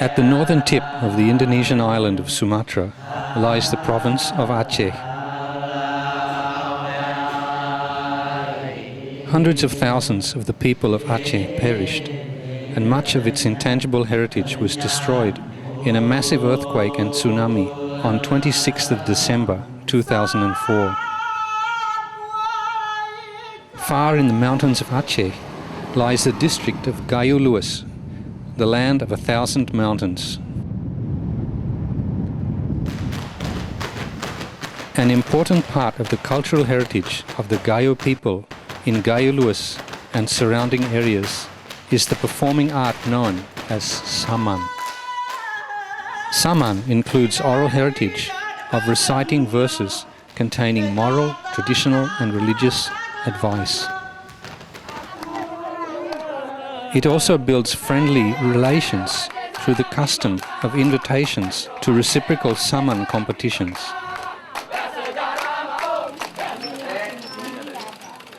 At the northern tip of the Indonesian island of Sumatra lies the province of Aceh. Hundreds of thousands of the people of Aceh perished, and much of its intangible heritage was destroyed in a massive earthquake and tsunami on 26th of December 2004. Far in the mountains of Aceh lies the district of Gayo, the land of 1,000 mountains. An important part of the cultural heritage of the Gayo people in Gayo and surrounding areas is the performing art known as Saman. Saman includes oral heritage of reciting verses containing moral, traditional and religious advice. It also builds friendly relations through the custom of invitations to reciprocal Saman competitions.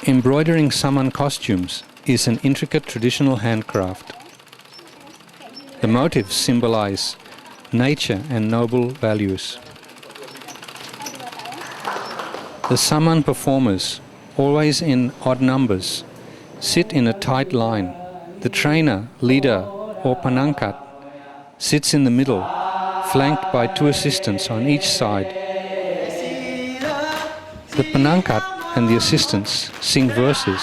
Embroidering Saman costumes is an intricate traditional handcraft. The motifs symbolize nature and noble values. The Saman performers, always in odd numbers, sit in a tight line. The trainer, leader or penangkat sits in the middle, flanked by two assistants on each side. The penangkat and the assistants sing verses,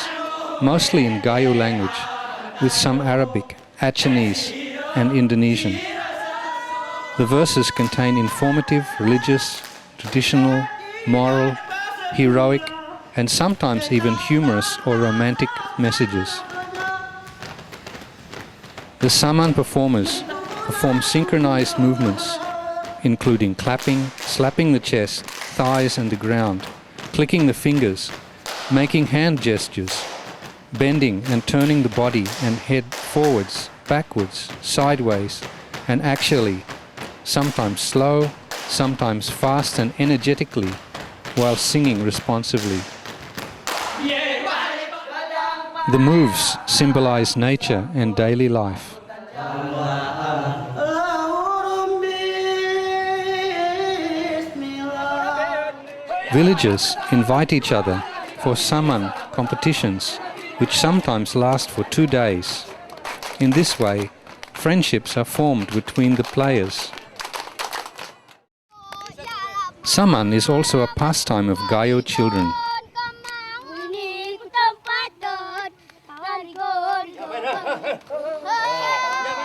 mostly in Gayo language, with some Arabic, Achenese and Indonesian. The verses contain informative, religious, traditional, moral, heroic and sometimes even humorous or romantic messages. The Saman performers perform synchronized movements, including clapping, slapping the chest, thighs and the ground, clicking the fingers, making hand gestures, bending and turning the body and head forwards, backwards, sideways, and actually, sometimes slow, sometimes fast and energetically, while singing responsively. The moves symbolize nature and daily life. Villagers invite each other for Saman competitions, which sometimes last for 2 days. In this way, friendships are formed between the players. Saman is also a pastime of Gayo children.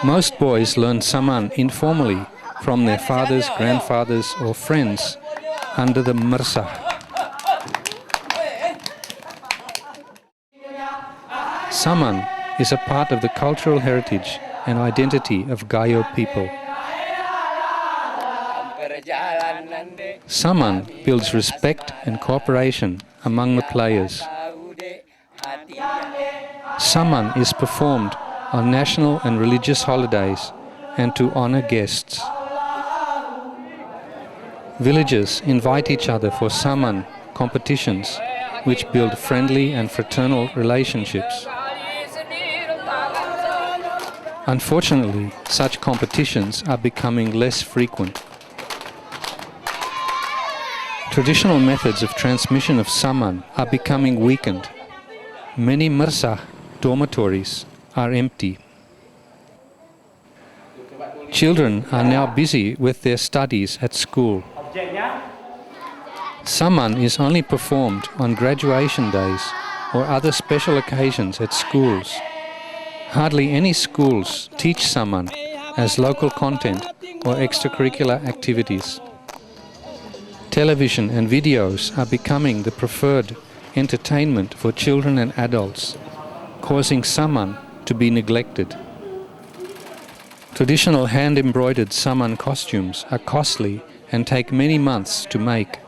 Most boys learn Saman informally from their fathers, grandfathers or friends under the mersah. Saman is a part of the cultural heritage and identity of Gayo people. Saman builds respect and cooperation among the players. Saman is performed on national and religious holidays and to honor guests. Villagers invite each other for Saman competitions, which build friendly and fraternal relationships. Unfortunately, such competitions are becoming less frequent. Traditional methods of transmission of Saman are becoming weakened. Many mersah dormitories are empty. Children are now busy with their studies at school. Saman is only performed on graduation days or other special occasions at schools. Hardly any schools teach Saman as local content or extracurricular activities. Television and videos are becoming the preferred entertainment for children and adults, causing Saman to be neglected. Traditional hand-embroidered Saman costumes are costly and take many months to make.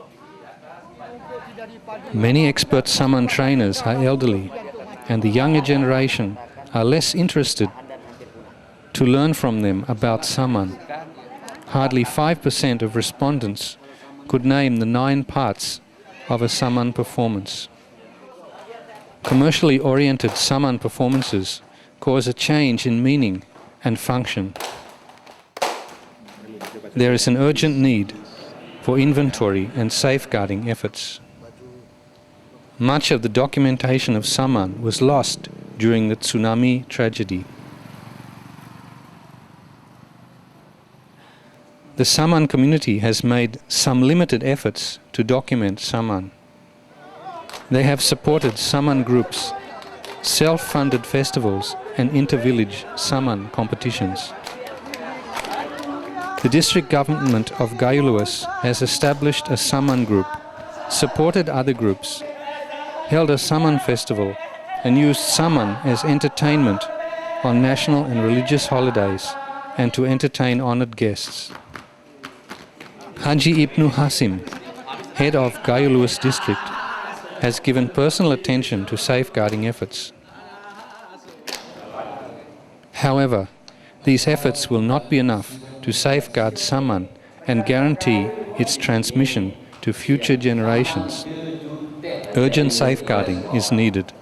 Many expert Saman trainers are elderly, and the younger generation are less interested to learn from them about Saman. Hardly 5% of respondents could name the 9 parts of a Saman performance. Commercially oriented Saman performances cause a change in meaning and function. there is an urgent need for inventory and safeguarding efforts. Much of the documentation of Saman was lost during the tsunami tragedy. The Saman community has made some limited efforts to document Saman. They have supported Saman groups, self-funded festivals and inter-village Saman competitions. The district government of Gayo has established a Saman group, supported other groups, held a Saman festival and used Saman as entertainment on national and religious holidays and to entertain honoured guests. Haji Ibnu Hasim, head of Gayo district, has given personal attention to safeguarding efforts. However, these efforts will not be enough to safeguard Saman and guarantee its transmission to future generations. Urgent safeguarding is needed.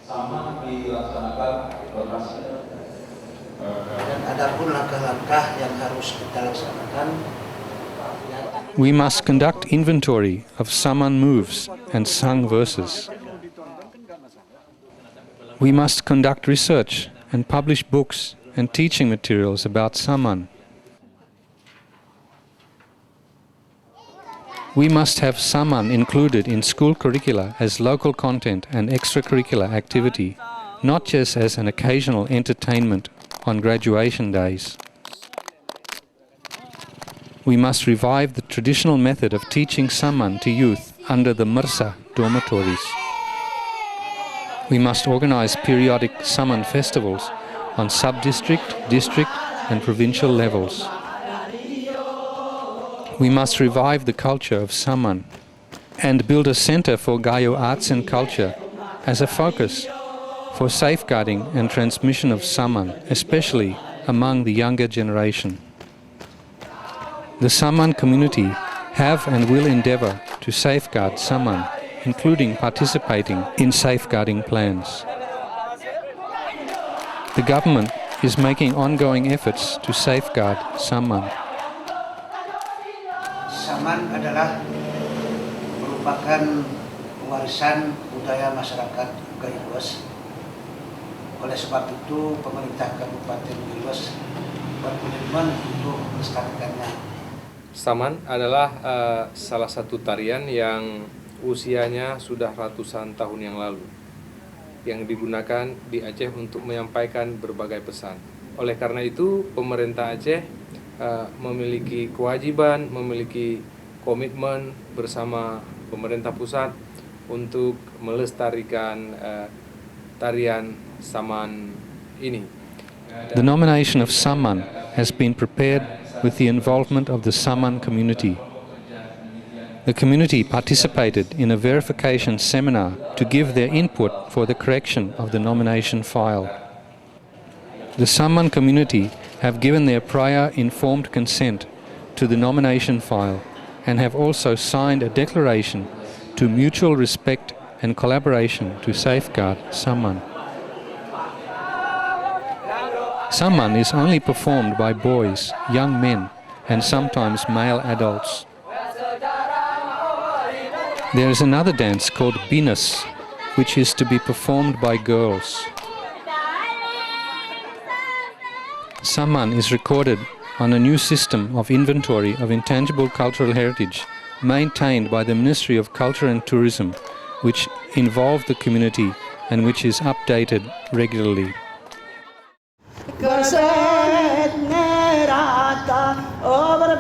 We must conduct inventory of Saman moves and sung verses. We must conduct research and publish books and teaching materials about Saman. We must have Saman included in school curricula as local content and extracurricular activity, not just as an occasional entertainment on graduation days. We must revive the traditional method of teaching Saman to youth under the Mersa dormitories. We must organize periodic Saman festivals on sub-district, district and provincial levels. We must revive the culture of Saman and build a center for Gayo arts and culture as a focus for safeguarding and transmission of Saman, especially among the younger generation. The Saman community have and will endeavour to safeguard Saman, including participating in safeguarding plans. The government is making ongoing efforts to safeguard Saman. Saman adalah merupakan warisan budaya masyarakat Gayo. Oleh sebab itu, pemerintah Kabupaten Gayo berkomitmen untuk melestarikannya. Saman adalah salah satu tarian yang usianya sudah ratusan tahun yang lalu, yang digunakan di Aceh untuk menyampaikan berbagai pesan. Oleh karena itu, pemerintah Aceh memiliki kewajiban, memiliki komitmen bersama pemerintah pusat untuk melestarikan tarian Saman ini. The nomination of Saman has been prepared with the involvement of the Saman community. The community participated in a verification seminar to give their input for the correction of the nomination file. The Saman community have given their prior informed consent to the nomination file and have also signed a declaration to mutual respect and collaboration to safeguard Saman. Saman is only performed by boys, young men, and sometimes male adults. There is another dance called binas, which is to be performed by girls. Saman is recorded on a new system of inventory of intangible cultural heritage maintained by the Ministry of Culture and Tourism, which involved the community and which is updated regularly. Garçons, nerata, over